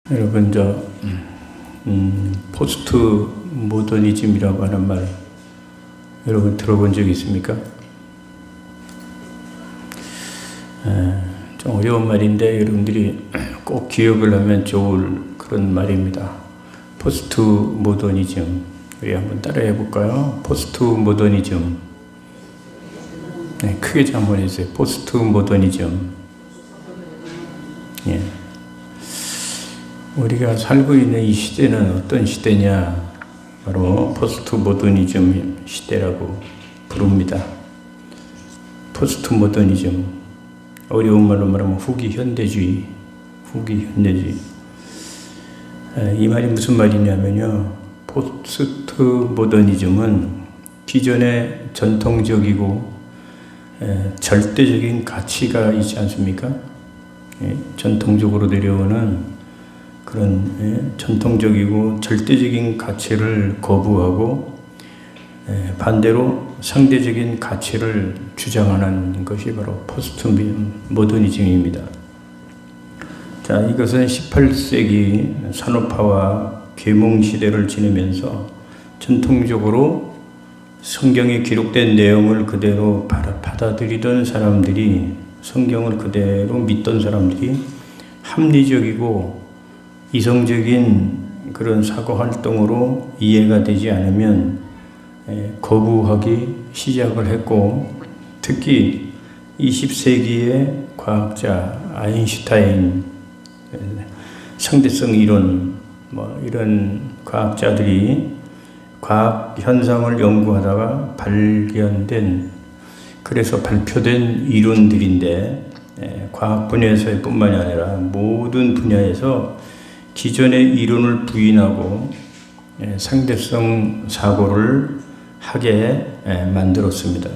여러분, 포스트 모더니즘이라고 하는 말 여러분 들어본 적 있습니까? 좀 어려운 말인데 여러분들이 꼭 기억을 하면 좋을 그런 말입니다. 포스트 모더니즘. 우리 한번 따라해 볼까요? 포스트 모더니즘. 네, 크게 한번 해주세요. 포스트 모더니즘. 예. 우리가 살고 있는 이 시대는 어떤 시대냐? 바로 포스트 모더니즘 시대라고 부릅니다. 포스트 모더니즘. 어려운 말로 말하면 후기 현대주의. 이 말이 무슨 말이냐면요. 포스트 모더니즘은 기존의 전통적이고 절대적인 가치가 있지 않습니까? 전통적으로 내려오는 그런 전통적이고 절대적인 가치를 거부하고 반대로 상대적인 가치를 주장하는 것이 바로 포스트 모더니즘입니다. 자, 이것은 18세기 산업화와 계몽 시대를 지내면서 전통적으로 성경에 기록된 내용을 그대로 받아들이던 사람들이, 성경을 그대로 믿던 사람들이 합리적이고 이성적인 그런 사고 활동으로 이해가 되지 않으면 거부하기 시작을 했고, 특히 20세기의 과학자 아인슈타인, 상대성 이론, 이런 과학자들이 과학 현상을 연구하다가 그래서 발표된 이론들인데, 과학 분야에서의 뿐만이 아니라 모든 분야에서 기존의 이론을 부인하고 상대성 사고를 하게 만들었습니다.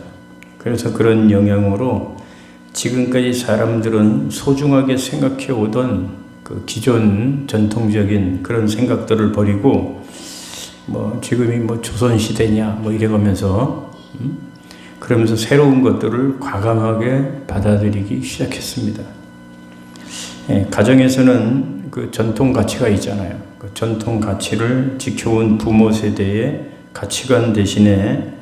그래서 그런 영향으로 지금까지 사람들은 소중하게 생각해 오던 그 기존 전통적인 그런 생각들을 버리고 지금이 조선시대냐 이래가면서 그러면서 새로운 것들을 과감하게 받아들이기 시작했습니다. 가정에서는 그 전통 가치가 있잖아요. 그 전통 가치를 지켜온 부모 세대의 가치관 대신에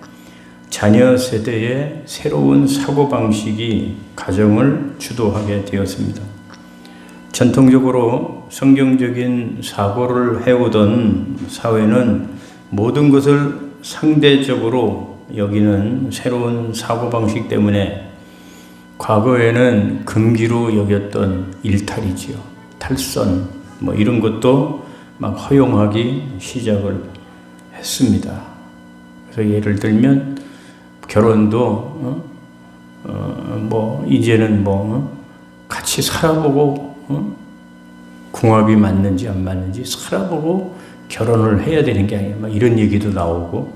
자녀 세대의 새로운 사고방식이 가정을 주도하게 되었습니다. 전통적으로 성경적인 사고를 해오던 사회는 모든 것을 상대적으로 여기는 새로운 사고방식 때문에 과거에는 금기로 여겼던 일탈이지요. 탈선, 이런 것도 막 허용하기 시작을 했습니다. 그래서 예를 들면 결혼도 이제는 같이 살아보고 궁합이 맞는지 안 맞는지 살아보고 결혼을 해야 되는 게 아니라 이런 얘기도 나오고,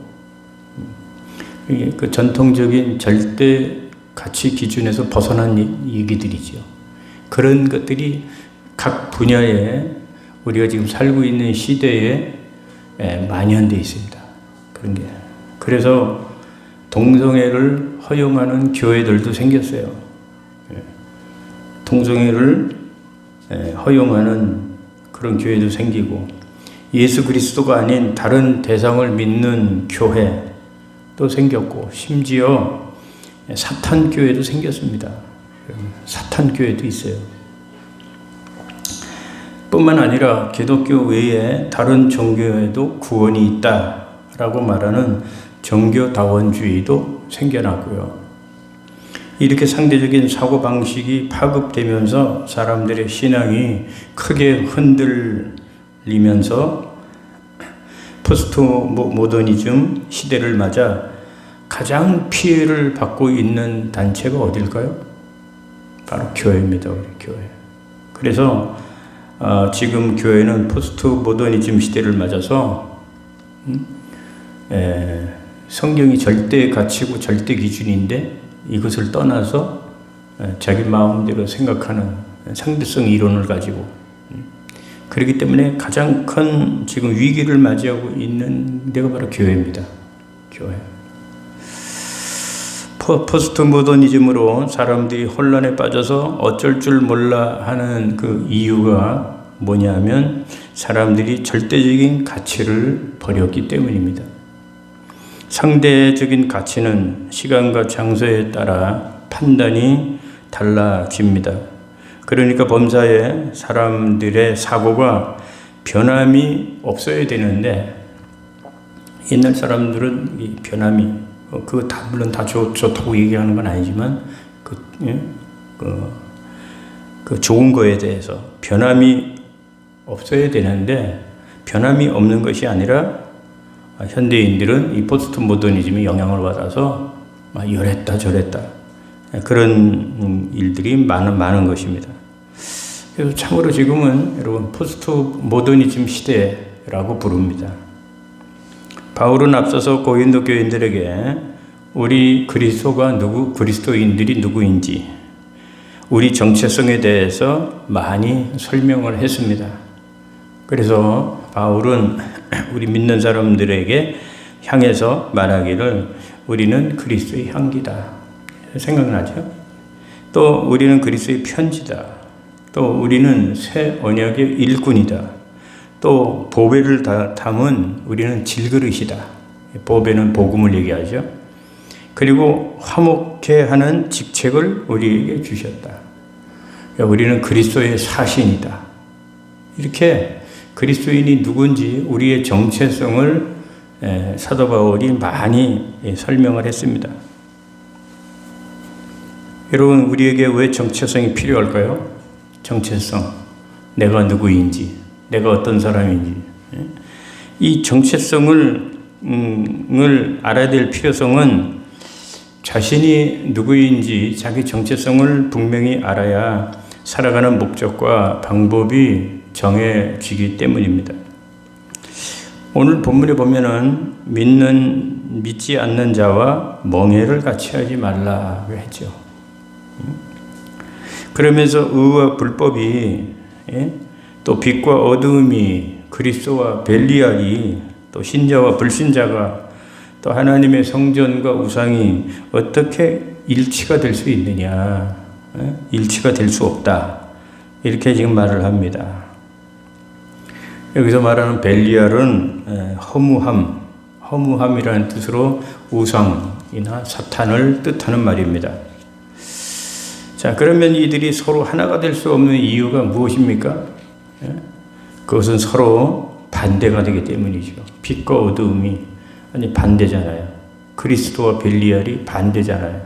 그 전통적인 절대 가치 기준에서 벗어난 얘기들이죠. 그런 것들이 각 분야에 우리가 지금 살고 있는 시대에 만연되어 있습니다. 그런 게. 그래서 동성애를 허용하는 교회들도 생겼어요. 동성애를 허용하는 그런 교회도 생기고, 예수 그리스도가 아닌 다른 대상을 믿는 교회도 생겼고, 심지어 사탄 교회도 생겼습니다. 사탄 교회도 있어요. 뿐만 아니라 기독교 외에 다른 종교에도 구원이 있다라고 말하는 종교다원주의도 생겨나고요. 이렇게 상대적인 사고방식이 파급되면서 사람들의 신앙이 크게 흔들리면서 포스트 모더니즘 시대를 맞아 가장 피해를 받고 있는 단체가 어딜까요? 바로 교회입니다. 우리 교회. 그래서 지금 교회는 포스트 모더니즘 시대를 맞아서 성경이 절대 가치고 절대 기준인데 이것을 떠나서 자기 마음대로 생각하는 상대성 이론을 가지고, 그렇기 때문에 가장 큰 지금 위기를 맞이하고 있는 데가 바로 교회입니다. 교회. 포스트 모더니즘으로 사람들이 혼란에 빠져서 어쩔 줄 몰라 하는 그 이유가 뭐냐면 사람들이 절대적인 가치를 버렸기 때문입니다. 상대적인 가치는 시간과 장소에 따라 판단이 달라집니다. 그러니까 범사에 사람들의 사고가 변함이 없어야 되는데 옛날 사람들은 이 변함이 그거 다 물론 다 좋다고 얘기하는 건 아니지만 그 좋은 거에 대해서 변함이 없어야 되는데 변함이 없는 것이 아니라 현대인들은 이 포스트 모더니즘의 영향을 받아서 이랬다 저랬다 그런 일들이 많은 것입니다. 그래서 참으로 지금은 여러분 포스트 모더니즘 시대라고 부릅니다. 바울은 앞서서 고린도 교인들에게 우리 그리스도인들이 누구인지 우리 정체성에 대해서 많이 설명을 했습니다. 그래서 바울은 우리 믿는 사람들에게 향해서 말하기를 우리는 그리스도의 향기다. 생각나죠? 또 우리는 그리스도의 편지다. 또 우리는 새 언약의 일꾼이다. 또 보배를 담은 우리는 질그릇이다. 보배는 복음을 얘기하죠. 그리고 화목케 하는 직책을 우리에게 주셨다. 우리는 그리스도의 사신이다. 이렇게 그리스도인이 누군지 우리의 정체성을 사도 바울이 많이 설명을 했습니다. 여러분, 우리에게 왜 정체성이 필요할까요? 정체성, 내가 누구인지, 내가 어떤 사람인지. 이 정체성을 알아야 될 필요성은 자신이 누구인지 자기 정체성을 분명히 알아야 살아가는 목적과 방법이 정해지기 때문입니다. 오늘 본문에 보면은 믿지 않는 자와 멍해를 같이 하지 말라고 했죠. 그러면서 의와 불법이 또 빛과 어두움이 그리스도와 벨리알이 또 신자와 불신자가 또 하나님의 성전과 우상이 어떻게 일치가 될 수 있느냐. 일치가 될 수 없다. 이렇게 지금 말을 합니다. 여기서 말하는 벨리알은 허무함이라는 뜻으로 우상이나 사탄을 뜻하는 말입니다. 자, 그러면 이들이 서로 하나가 될 수 없는 이유가 무엇입니까? 그것은 서로 반대가 되기 때문이죠. 빛과 어두움이 반대잖아요. 그리스도와 벨리알이 반대잖아요.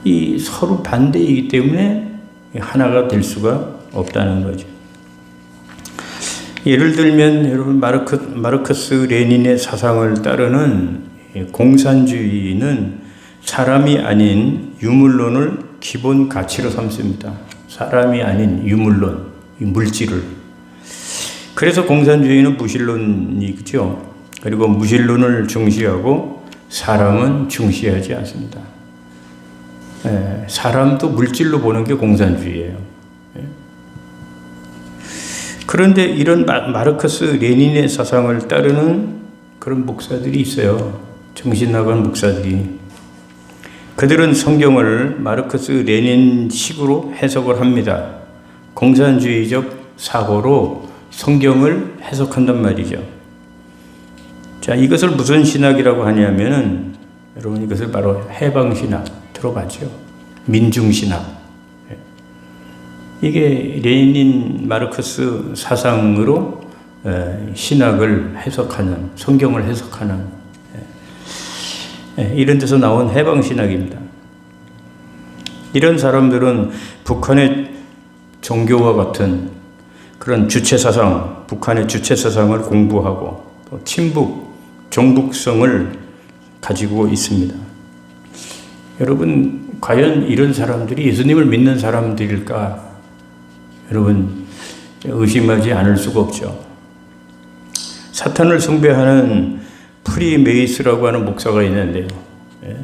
이 서로 반대이기 때문에 하나가 될 수가 없다는 거죠. 예를 들면 여러분 마르크스 레닌의 사상을 따르는 공산주의는 사람이 아닌 유물론을 기본 가치로 삼습니다. 사람이 아닌 유물론, 물질을. 그래서 공산주의는 무신론이죠. 그리고 무신론을 중시하고 사람은 중시하지 않습니다. 사람도 물질로 보는 게 공산주의예요. 그런데 이런 마르크스 레닌의 사상을 따르는 그런 목사들이 있어요. 정신 나간 목사들이. 그들은 성경을 마르크스 레닌식으로 해석을 합니다. 공산주의적 사고로 성경을 해석한단 말이죠. 자, 이것을 무슨 신학이라고 하냐면은 여러분 이것을 바로 해방신학 들어봤죠? 민중신학. 이게 레닌 마르크스 사상으로 신학을 해석하는, 성경을 해석하는 이런 데서 나온 해방신학입니다. 이런 사람들은 북한의 종교와 같은 그런 주체사상, 북한의 주체사상을 공부하고 또 친북, 종북성을 가지고 있습니다. 여러분, 과연 이런 사람들이 예수님을 믿는 사람들일까? 여러분, 의심하지 않을 수가 없죠. 사탄을 숭배하는 프리메이스라고 하는 목사가 있는데요.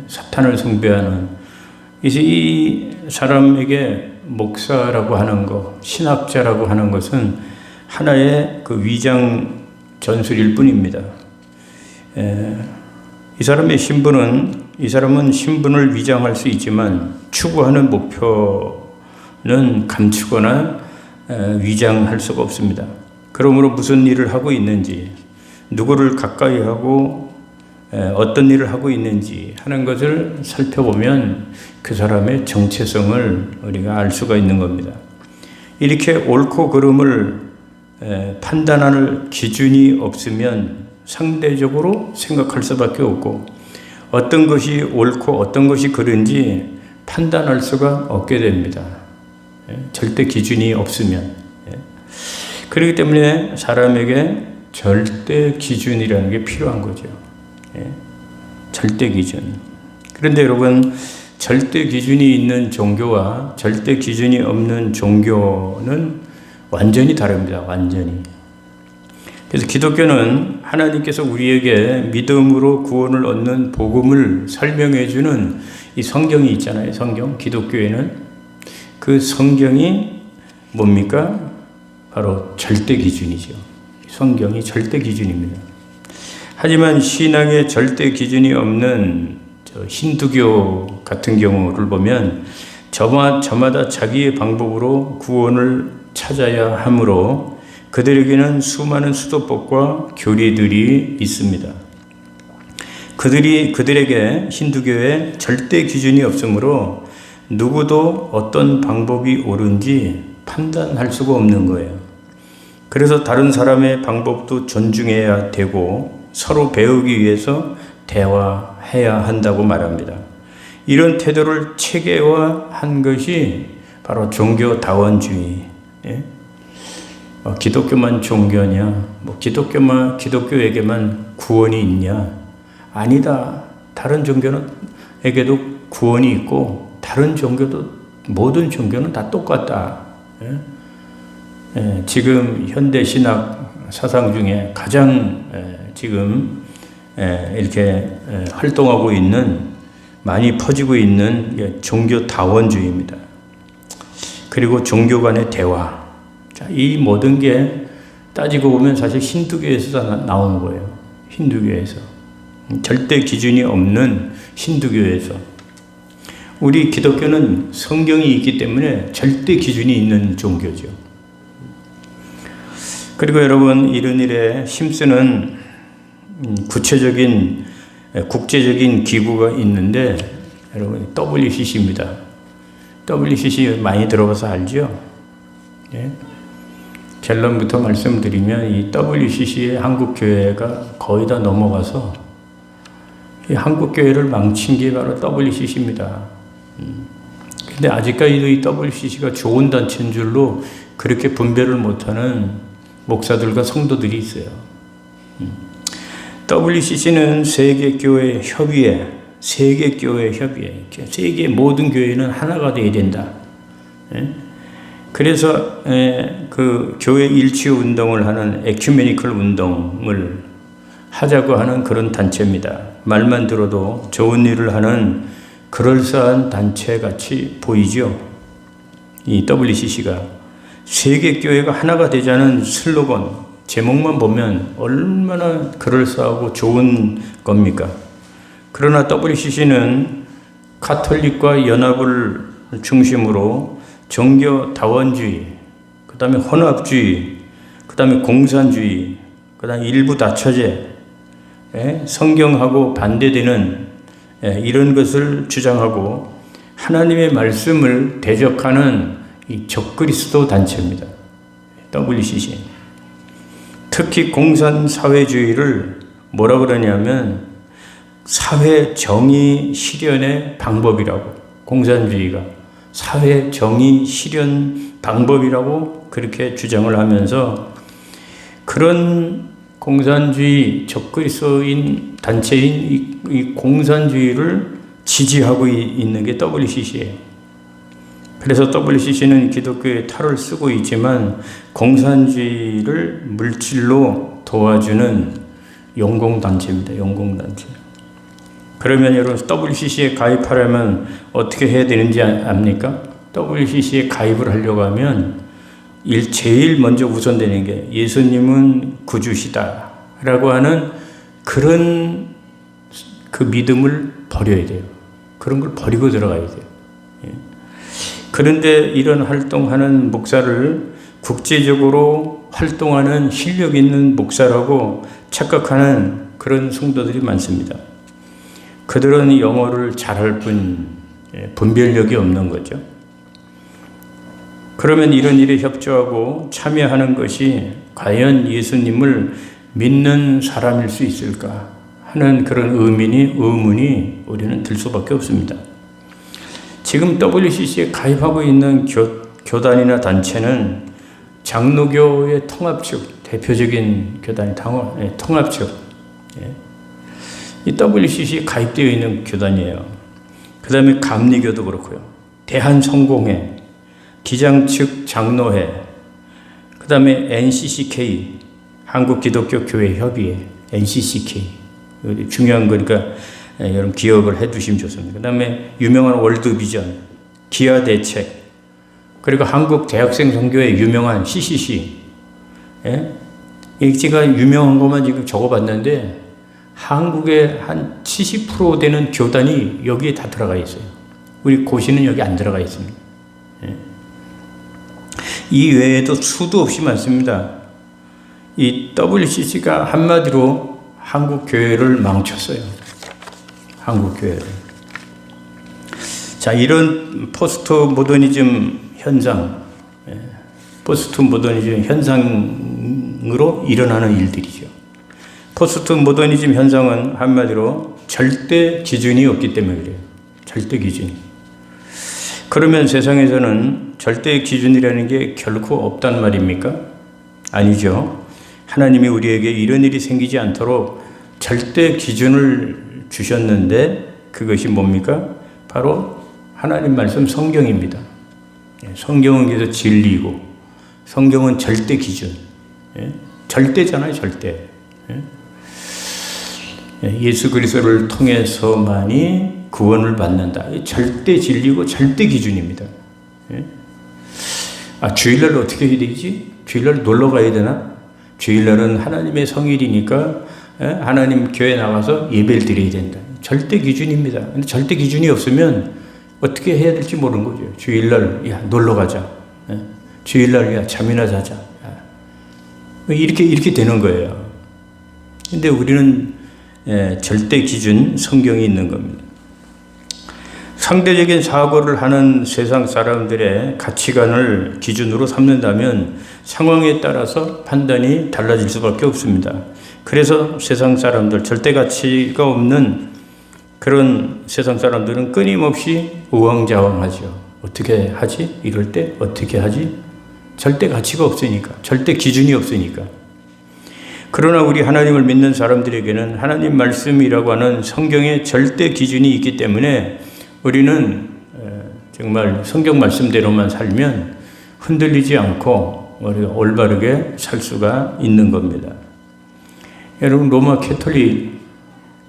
사탄을 숭배하는. 이제 이 사람에게 목사라고 하는 것, 신학자라고 하는 것은 하나의 그 위장 전술일 뿐입니다. 이 사람은 신분을 위장할 수 있지만 추구하는 목표는 감추거나 위장할 수가 없습니다. 그러므로 무슨 일을 하고 있는지, 누구를 가까이 하고 어떤 일을 하고 있는지 하는 것을 살펴보면 그 사람의 정체성을 우리가 알 수가 있는 겁니다. 이렇게 옳고 그름을 판단할 기준이 없으면 상대적으로 생각할 수밖에 없고, 어떤 것이 옳고 어떤 것이 그른지 판단할 수가 없게 됩니다. 절대 기준이 없으면. 그렇기 때문에 사람에게 절대 기준이라는 게 필요한 거죠. 절대 기준. 그런데 여러분, 절대 기준이 있는 종교와 절대 기준이 없는 종교는 완전히 다릅니다. 완전히. 그래서 기독교는 하나님께서 우리에게 믿음으로 구원을 얻는 복음을 설명해 주는 이 성경이 있잖아요. 성경. 기독교에는 그 성경이 뭡니까? 바로 절대 기준이죠. 성경이 절대 기준입니다. 하지만 신앙에 절대 기준이 없는 힌두교 같은 경우를 보면 저마다 자기의 방법으로 구원을 찾아야 하므로 그들에게는 수많은 수도법과 교리들이 있습니다. 그들에게 힌두교에 절대 기준이 없으므로 누구도 어떤 방법이 옳은지 판단할 수가 없는 거예요. 그래서 다른 사람의 방법도 존중해야 되고 서로 배우기 위해서 대화해야 한다고 말합니다. 이런 태도를 체계화한 것이 바로 종교다원주의. 기독교만 종교냐? 기독교에게만 구원이 있냐? 아니다. 다른 종교에게도 구원이 있고 다른 종교도, 모든 종교는 다 똑같다. 지금 현대 신학 사상 중에 가장 지금 이렇게 활동하고 있는, 많이 퍼지고 있는 종교다원주의입니다. 그리고 종교 간의 대화. 자, 이 모든 게 따지고 보면 사실 힌두교에서 나온 거예요. 힌두교에서. 절대 기준이 없는 힌두교에서. 우리 기독교는 성경이 있기 때문에 절대 기준이 있는 종교죠. 그리고 여러분, 이런 일에 힘쓰는 구체적인 국제적인 기구가 있는데, 여러분, WCC입니다. WCC 많이 들어봐서 알죠? 예? 결론부터 말씀드리면 이 WCC의 한국교회가 거의 다 넘어가서 이 한국교회를 망친 게 바로 WCC입니다. 근데 아직까지도 이 WCC가 좋은 단체인 줄로 그렇게 분별을 못하는 목사들과 성도들이 있어요. WCC는 세계교회 협의회, 세계 모든 교회는 하나가 되어야 된다. 그래서 그 교회 일치 운동을 하는 에큐메니컬 운동을 하자고 하는 그런 단체입니다. 말만 들어도 좋은 일을 하는 그럴싸한 단체 같이 보이죠. 이 WCC가 세계교회가 하나가 되자는 슬로건, 제목만 보면 얼마나 그럴싸하고 좋은 겁니까? 그러나 WCC는 가톨릭과 연합을 중심으로 종교다원주의, 그 다음에 혼합주의, 그 다음에 공산주의, 그 다음에 일부 다처제, 성경하고 반대되는 이런 것을 주장하고 하나님의 말씀을 대적하는 이 적그리스도 단체입니다. WCC. 특히 공산사회주의를 뭐라 그러냐면 사회 정의 실현의 방법이라고, 공산주의가 사회 정의 실현 방법이라고 그렇게 주장을 하면서 그런 공산주의 적그리스도인 단체인 이 공산주의를 지지하고 있는 게 WCC예요. 그래서 WCC는 기독교의 탈을 쓰고 있지만 공산주의를 물질로 도와주는 용공단체입니다. 용공단체. 그러면 여러분, WCC에 가입하려면 어떻게 해야 되는지 압니까? WCC에 가입을 하려고 하면 제일 먼저 우선되는 게 예수님은 구주시다 라고 하는 그런 그 믿음을 버려야 돼요. 그런 걸 버리고 들어가야 돼요. 그런데 이런 활동하는 목사를 국제적으로 활동하는 실력 있는 목사라고 착각하는 그런 성도들이 많습니다. 그들은 영어를 잘할 뿐 분별력이 없는 거죠. 그러면 이런 일에 협조하고 참여하는 것이 과연 예수님을 믿는 사람일 수 있을까 하는 그런 의문이 우리는 들 수밖에 없습니다. 지금 WCC에 가입하고 있는 교단이나 단체는 장로교의 통합측, 대표적인 교단이 통합측, 이 WCC에 가입되어 있는 교단이에요. 그 다음에 감리교도 그렇고요. 대한성공회, 기장측 장로회, 그 다음에 NCCK, 한국기독교교회협의회, NCCK. 중요한 거니까 여러분 기억을 해 두시면 좋습니다. 그 다음에 유명한 월드비전, 기아대책, 그리고 한국대학생선교회 유명한 CCC. 제가 유명한 것만 지금 적어봤는데 한국의 한 70% 되는 교단이 여기에 다 들어가 있어요. 우리 고시는 여기 안 들어가 있습니다. 이 외에도 수도 없이 많습니다. 이 WCC가 한마디로 한국 교회를 망쳤어요. 한국 교회를. 자, 이런 포스트 모더니즘 현상, 포스트 모더니즘 현상으로 일어나는 일들이죠. 포스트 모더니즘 현상은 한마디로 절대 기준이 없기 때문에 그래요. 절대 기준이. 그러면 세상에서는 절대 기준이라는 게 결코 없단 말입니까? 아니죠. 하나님이 우리에게 이런 일이 생기지 않도록 절대 기준을 주셨는데 그것이 뭡니까? 바로 하나님 말씀 성경입니다. 성경은 그래서 진리고 성경은 절대 기준. 절대잖아요, 절대. 예수 그리스도를 통해서만이 구원을 받는다. 절대 진리고 절대 기준입니다. 주일날 어떻게 해야 되지? 주일날 놀러 가야 되나? 주일날은 하나님의 성일이니까 하나님 교회 나가서 예배를 드려야 된다. 절대 기준입니다. 근데 절대 기준이 없으면 어떻게 해야 될지 모르는 거죠. 주일날 야 놀러 가자. 주일날 야 잠이나 자자. 이렇게 되는 거예요. 근데 우리는 절대 기준 성경이 있는 겁니다. 상대적인 사고를 하는 세상 사람들의 가치관을 기준으로 삼는다면 상황에 따라서 판단이 달라질 수밖에 없습니다. 그래서 세상 사람들, 절대 가치가 없는 그런 세상 사람들은 끊임없이 우왕좌왕하죠. 어떻게 하지? 이럴 때 어떻게 하지? 절대 가치가 없으니까, 절대 기준이 없으니까. 그러나 우리 하나님을 믿는 사람들에게는 하나님 말씀이라고 하는 성경의 절대 기준이 있기 때문에 우리는 정말 성경 말씀대로만 살면 흔들리지 않고 우리가 올바르게 살 수가 있는 겁니다. 여러분, 로마 캐톨릭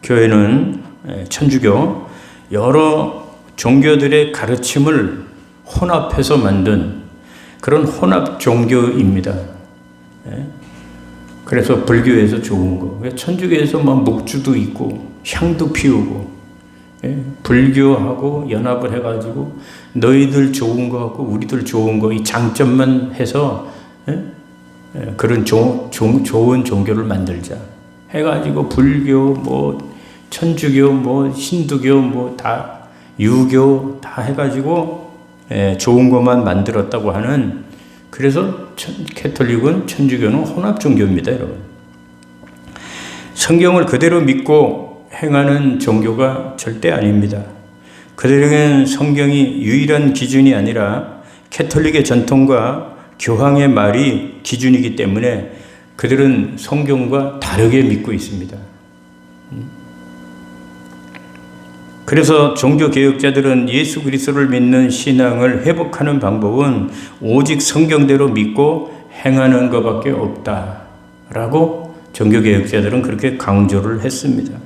교회는 천주교 여러 종교들의 가르침을 혼합해서 만든 그런 혼합 종교입니다. 그래서 불교에서 좋은 거, 천주교에서 막 목주도 있고 향도 피우고 불교하고 연합을 해가지고 너희들 좋은 거 같고 우리들 좋은 거 이 장점만 해서 그런 좋은 종교를 만들자 해가지고 불교 뭐 천주교 뭐 힌두교 뭐 다 유교 다 해가지고 좋은 것만 만들었다고 하는, 그래서 캐톨릭은 천주교는 혼합 종교입니다, 여러분. 성경을 그대로 믿고 행하는 종교가 절대 아닙니다. 그들에게는 성경이 유일한 기준이 아니라 캐톨릭의 전통과 교황의 말이 기준이기 때문에 그들은 성경과 다르게 믿고 있습니다. 그래서 종교개혁자들은 예수 그리스도를 믿는 신앙을 회복하는 방법은 오직 성경대로 믿고 행하는 것밖에 없다라고 종교개혁자들은 그렇게 강조를 했습니다.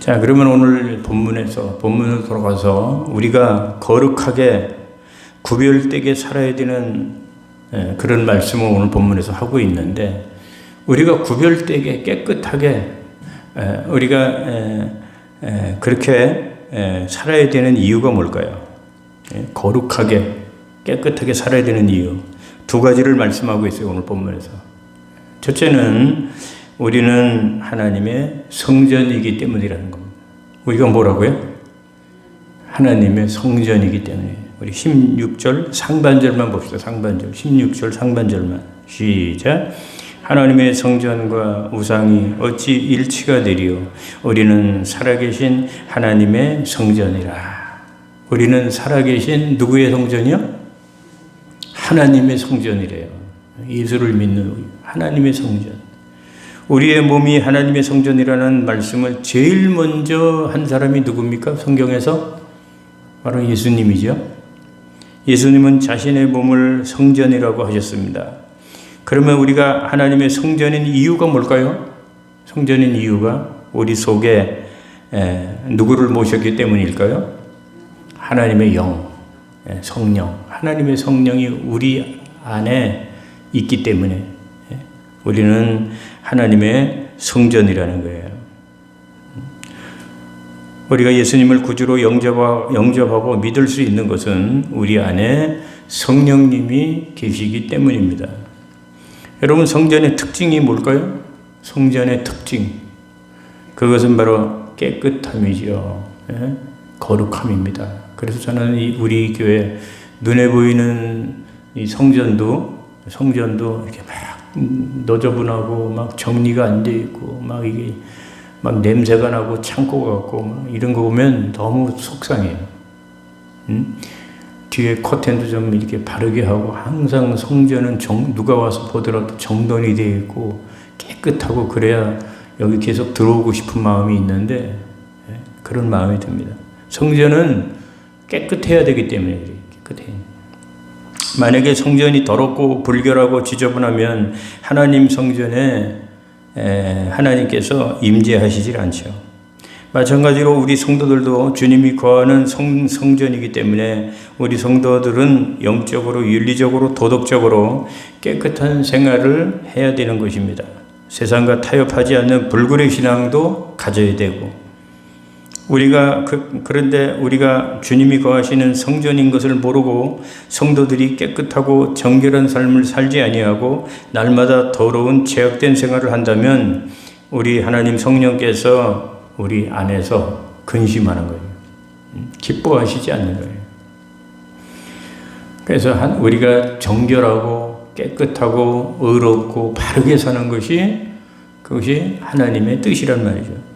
자, 그러면 오늘 본문으로 돌아가서 우리가 거룩하게 구별되게 살아야 되는 그런 말씀을 오늘 본문에서 하고 있는데, 우리가 구별되게 깨끗하게 우리가 그렇게 살아야 되는 이유가 뭘까요? 거룩하게 깨끗하게 살아야 되는 이유. 두 가지를 말씀하고 있어요. 오늘 본문에서. 첫째는 우리는 하나님의 성전이기 때문이라는 겁니다. 우리가 뭐라고요? 하나님의 성전이기 때문에. 우리 16절 상반절만 봅시다. 상반절. 16절 상반절만. 시작. 하나님의 성전과 우상이 어찌 일치가 되리요? 우리는 살아계신 하나님의 성전이라. 우리는 살아계신 누구의 성전이요? 하나님의 성전이래요. 예수를 믿는 하나님의 성전. 우리의 몸이 하나님의 성전이라는 말씀을 제일 먼저 한 사람이 누굽니까? 성경에서? 바로 예수님이죠. 예수님은 자신의 몸을 성전이라고 하셨습니다. 그러면 우리가 하나님의 성전인 이유가 뭘까요? 성전인 이유가 우리 속에 누구를 모셨기 때문일까요? 하나님의 영, 성령. 하나님의 성령이 우리 안에 있기 때문에 우리는 하나님의 성전이라는 거예요. 우리가 예수님을 구주로 영접하고 믿을 수 있는 것은 우리 안에 성령님이 계시기 때문입니다. 여러분, 성전의 특징이 뭘까요? 성전의 특징. 그것은 바로 깨끗함이죠. 거룩함입니다. 그래서 저는 우리 교회 눈에 보이는 이 성전도 이렇게 막 너저분하고 막 정리가 안 돼 있고 막 이게 막 냄새가 나고 창고 같고 막 이런 거 보면 너무 속상해요. 뒤에 커튼도 좀 이렇게 바르게 하고 항상 성전은 누가 와서 보더라도 정돈이 되어 있고 깨끗하고 그래야 여기 계속 들어오고 싶은 마음이 있는데 그런 마음이 듭니다. 성전은 깨끗해야 되기 때문에 깨끗해요. 만약에 성전이 더럽고 불결하고 지저분하면 하나님 성전에 하나님께서 임재하시질 않죠. 마찬가지로 우리 성도들도 주님이 거하는 성전이기 때문에 우리 성도들은 영적으로, 윤리적으로, 도덕적으로 깨끗한 생활을 해야 되는 것입니다. 세상과 타협하지 않는 불굴의 신앙도 가져야 되고, 그런데 우리가 주님이 거하시는 성전인 것을 모르고 성도들이 깨끗하고 정결한 삶을 살지 아니하고 날마다 더러운 죄악된 생활을 한다면 우리 하나님 성령께서 우리 안에서 근심하는 거예요. 기뻐하시지 않는 거예요. 그래서 우리가 정결하고 깨끗하고 의롭고 바르게 사는 그것이 하나님의 뜻이란 말이죠.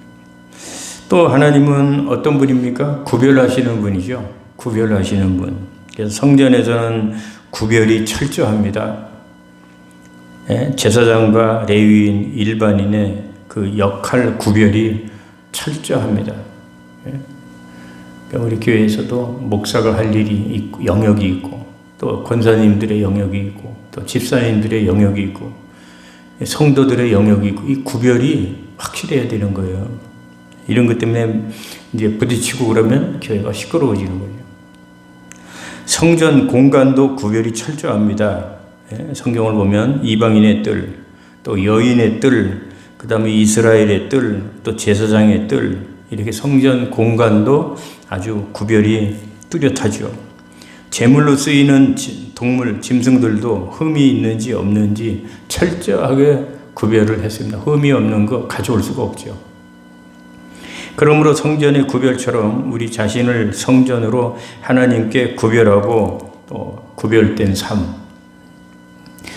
또 하나님은 어떤 분입니까? 구별하시는 분이죠. 구별하시는 분. 그래서 성전에서는 구별이 철저합니다. 제사장과 레위인, 일반인의 그 역할 구별이 철저합니다. 우리 교회에서도 목사가 할 일이 있고, 영역이 있고, 또 권사님들의 영역이 있고, 또 집사님들의 영역이 있고, 성도들의 영역이 있고, 이 구별이 확실해야 되는 거예요. 이런 것 때문에 이제 부딪히고 그러면 교회가 시끄러워지는 거예요. 성전 공간도 구별이 철저합니다. 성경을 보면 이방인의 뜰, 또 여인의 뜰, 그 다음에 이스라엘의 뜰, 또 제사장의 뜰, 이렇게 성전 공간도 아주 구별이 뚜렷하죠. 제물로 쓰이는 동물, 짐승들도 흠이 있는지 없는지 철저하게 구별을 했습니다. 흠이 없는 거 가져올 수가 없죠. 그러므로 성전의 구별처럼 우리 자신을 성전으로 하나님께 구별하고 또 구별된 삶,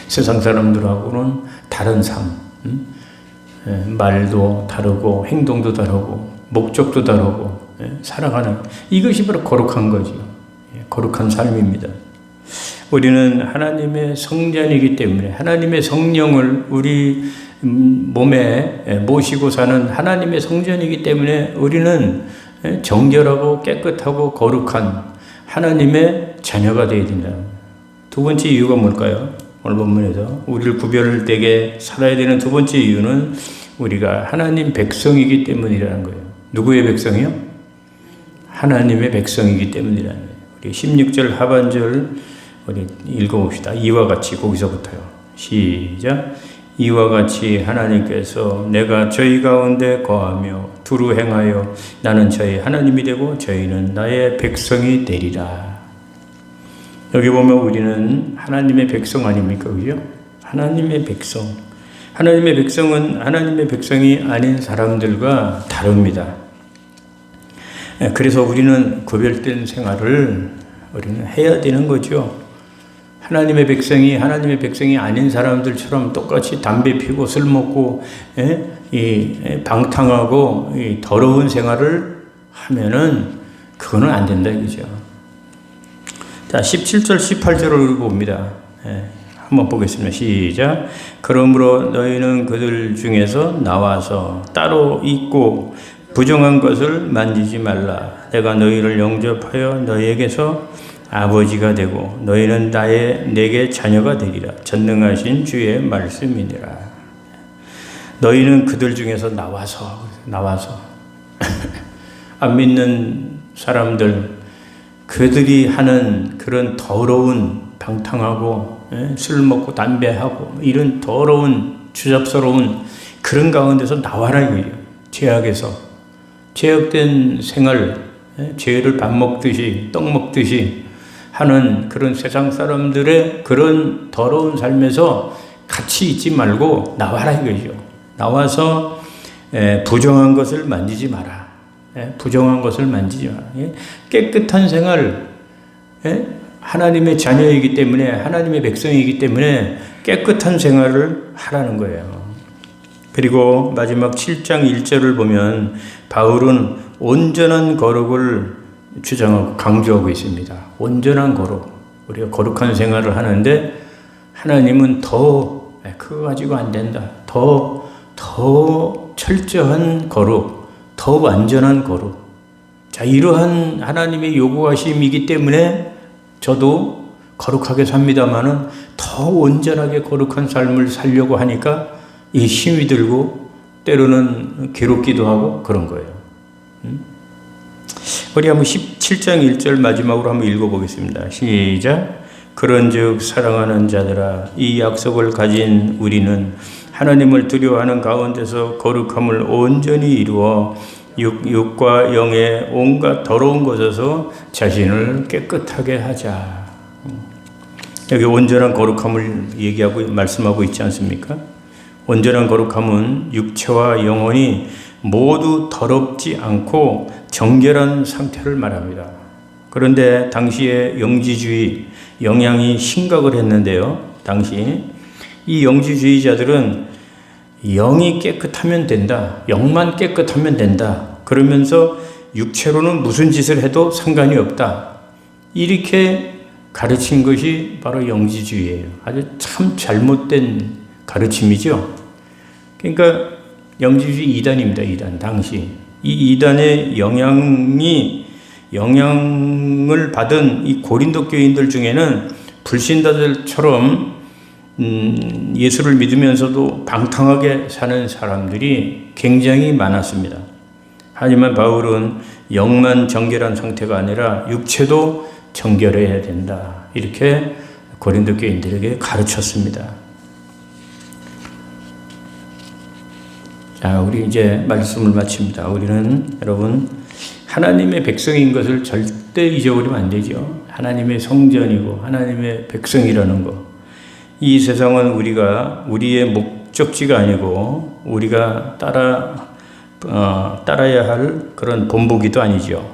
세상 사람들하고는 다른 삶, 말도 다르고 행동도 다르고 목적도 다르고 살아가는, 이것이 바로 거룩한 거죠. 거룩한 삶입니다. 우리는 하나님의 성전이기 때문에 하나님의 성령을 우리 몸에 모시고 사는 하나님의 성전이기 때문에 우리는 정결하고 깨끗하고 거룩한 하나님의 자녀가 되어야 된다. 두 번째 이유가 뭘까요? 오늘 본문에서 우리를 구별되게 살아야 되는 두 번째 이유는 우리가 하나님 백성이기 때문이라는 거예요. 누구의 백성이요? 하나님의 백성이기 때문이라는 거예요. 우리 16절 하반절 우리 읽어봅시다. 이와 같이, 거기서부터요. 시작. 이와 같이 하나님께서 내가 저희 가운데 거하며 두루 행하여 나는 저희 하나님이 되고 저희는 나의 백성이 되리라. 여기 보면 우리는 하나님의 백성 아닙니까? 그죠? 하나님의 백성. 하나님의 백성은 하나님의 백성이 아닌 사람들과 다릅니다. 그래서 우리는 구별된 생활을 우리는 해야 되는 거죠. 하나님의 백성이 아닌 사람들처럼 똑같이 담배 피고 술 먹고 방탕하고 더러운 생활을 하면은 그거는 안 된다 이거죠. 자, 17절 18절을 봅니다. 한번 보겠습니다. 시작. 그러므로 너희는 그들 중에서 나와서 따로 있고 부정한 것을 만지지 말라. 내가 너희를 영접하여 너희에게서 아버지가 되고 너희는 내게 자녀가 되리라. 전능하신 주의 말씀이니라. 너희는 그들 중에서 나와서 안 믿는 사람들, 그들이 하는 그런 더러운 방탕하고 술 먹고 담배하고 이런 더러운 주잡스러운 그런 가운데서 나와라 이거예요. 죄악된 생활, 죄를 밥 먹듯이 떡 먹듯이 하는 그런 세상 사람들의 그런 더러운 삶에서 같이 있지 말고 나와라 이거죠. 나와서 부정한 것을 만지지 마라. 부정한 것을 만지지 마라. 깨끗한 생활, 하나님의 자녀이기 때문에, 하나님의 백성이기 때문에 깨끗한 생활을 하라는 거예요. 그리고 마지막 7장 1절을 보면 바울은 온전한 거룩을 주장하고 강조하고 있습니다. 온전한 거룩. 우리가 거룩한 생활을 하는데 하나님은 그거 가지고 안 된다. 더 철저한 거룩, 더 완전한 거룩. 자, 이러한 하나님의 요구하심이기 때문에 저도 거룩하게 삽니다마는 더 온전하게 거룩한 삶을 살려고 하니까 이 힘이 들고 때로는 괴롭기도 하고 그런 거예요. 우리 한번 17장 1절 마지막으로 한번 읽어보겠습니다. 시작. 그런즉 사랑하는 자들아, 이 약속을 가진 우리는 하나님을 두려워하는 가운데서 거룩함을 온전히 이루어 육과 영의 온갖 더러운 것에서 자신을 깨끗하게 하자. 여기 온전한 거룩함을 얘기하고 말씀하고 있지 않습니까? 온전한 거룩함은 육체와 영혼이 모두 더럽지 않고 정결한 상태를 말합니다. 그런데 당시에 영지주의 영향이 심각을 했는데요. 당시 이 영지주의자들은 영이 깨끗하면 된다. 영만 깨끗하면 된다. 그러면서 육체로는 무슨 짓을 해도 상관이 없다. 이렇게 가르친 것이 바로 영지주의예요. 아주 참 잘못된 가르침이죠. 그러니까 영지주의 이단입니다. 이단. 당시 이 이단의 영향을 받은 이 고린도 교인들 중에는 불신자들처럼 예수를 믿으면서도 방탕하게 사는 사람들이 굉장히 많았습니다. 하지만 바울은 영만 정결한 상태가 아니라 육체도 정결해야 된다. 이렇게 고린도 교인들에게 가르쳤습니다. 자, 우리 이제 말씀을 마칩니다. 우리는 여러분 하나님의 백성인 것을 절대 잊어버리면 안 되죠. 하나님의 성전이고 하나님의 백성이라는 거. 이 세상은 우리의 목적지가 아니고 우리가 따라야 할 그런 본보기도 아니죠.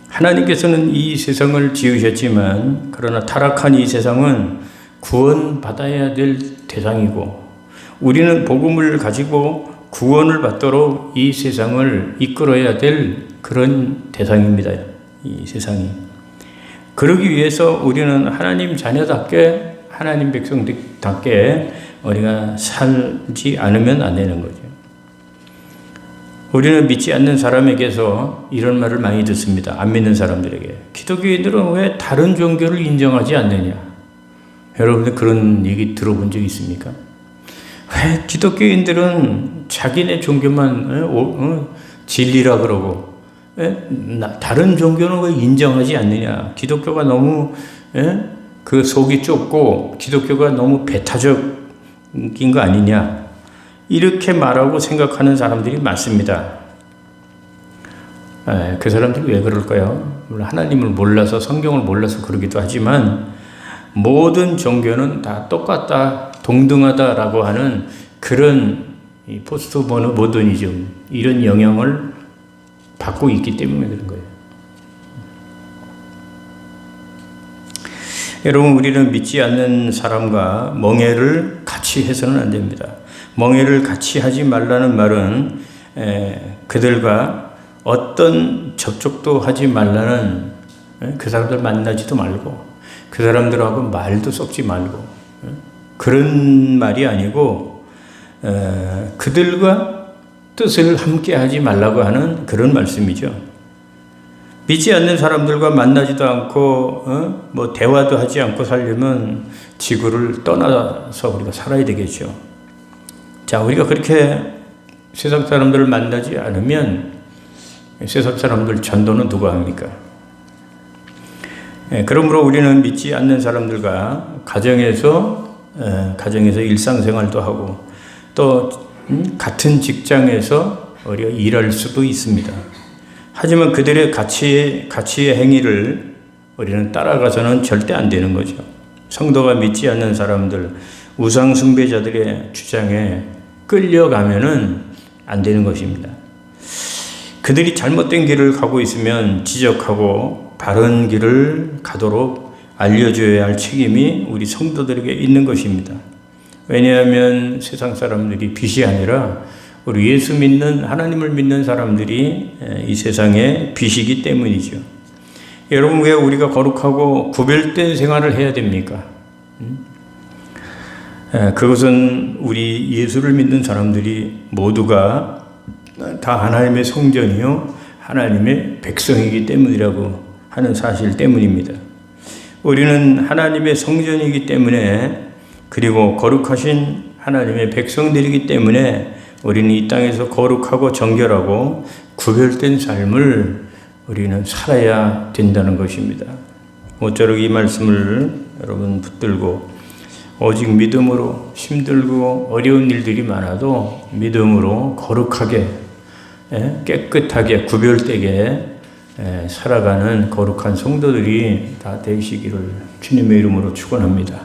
하나님께서는 이 세상을 지으셨지만 그러나 타락한 이 세상은 구원받아야 될 대상이고 우리는 복음을 가지고 구원을 받도록 이 세상을 이끌어야 될 그런 대상입니다. 이 세상이. 그러기 위해서 우리는 하나님 자녀답게 하나님 백성답게 우리가 살지 않으면 안 되는 거죠. 우리는 믿지 않는 사람에게서 이런 말을 많이 듣습니다. 안 믿는 사람들에게. 기독교인들은 왜 다른 종교를 인정하지 않느냐? 여러분들 그런 얘기 들어본 적 있습니까? 왜 기독교인들은 자기네 종교만 진리라 그러고 다른 종교는 왜 인정하지 않느냐? 기독교가 너무 그 속이 좁고 기독교가 너무 배타적인 거 아니냐? 이렇게 말하고 생각하는 사람들이 많습니다. 그 사람들이 왜 그럴까요? 물론 하나님을 몰라서, 성경을 몰라서 그러기도 하지만 모든 종교는 다 똑같다, 동등하다라고 하는 그런 이 포스트 모더니즘, 이런 영향을 받고 있기 때문에 그런 거예요. 여러분, 우리는 믿지 않는 사람과 멍해를 같이 해서는 안 됩니다. 멍해를 같이 하지 말라는 말은 그들과 어떤 접촉도 하지 말라는, 그 사람들 만나지도 말고 그 사람들하고 말도 섞지 말고 그런 말이 아니고 그들과 뜻을 함께 하지 말라고 하는 그런 말씀이죠. 믿지 않는 사람들과 만나지도 않고 뭐 대화도 하지 않고 살려면 지구를 떠나서 우리가 살아야 되겠죠. 자, 우리가 그렇게 세상 사람들을 만나지 않으면 세상 사람들 전도는 누가 합니까? 그러므로 우리는 믿지 않는 사람들과 가정에서 일상생활도 하고 또 같은 직장에서 우리가 일할 수도 있습니다. 하지만 그들의 가치의 행위를 우리는 따라가서는 절대 안 되는 거죠. 성도가 믿지 않는 사람들, 우상 숭배자들의 주장에 끌려가면은 안 되는 것입니다. 그들이 잘못된 길을 가고 있으면 지적하고 바른 길을 가도록 알려줘야 할 책임이 우리 성도들에게 있는 것입니다. 왜냐하면 세상 사람들이 빛이 아니라 우리 예수 믿는, 하나님을 믿는 사람들이 이 세상의 빛이기 때문이죠. 여러분, 왜 우리가 거룩하고 구별된 생활을 해야 됩니까? 그것은 우리 예수를 믿는 사람들이 모두가 다 하나님의 성전이요 하나님의 백성이기 때문이라고 하는 사실 때문입니다. 우리는 하나님의 성전이기 때문에, 그리고 거룩하신 하나님의 백성들이기 때문에 우리는 이 땅에서 거룩하고 정결하고 구별된 삶을 우리는 살아야 된다는 것입니다. 모쪼록 이 말씀을 여러분 붙들고 오직 믿음으로, 힘들고 어려운 일들이 많아도 믿음으로 거룩하게, 깨끗하게, 구별되게 살아가는 거룩한 성도들이 다 되시기를 주님의 이름으로 축원합니다.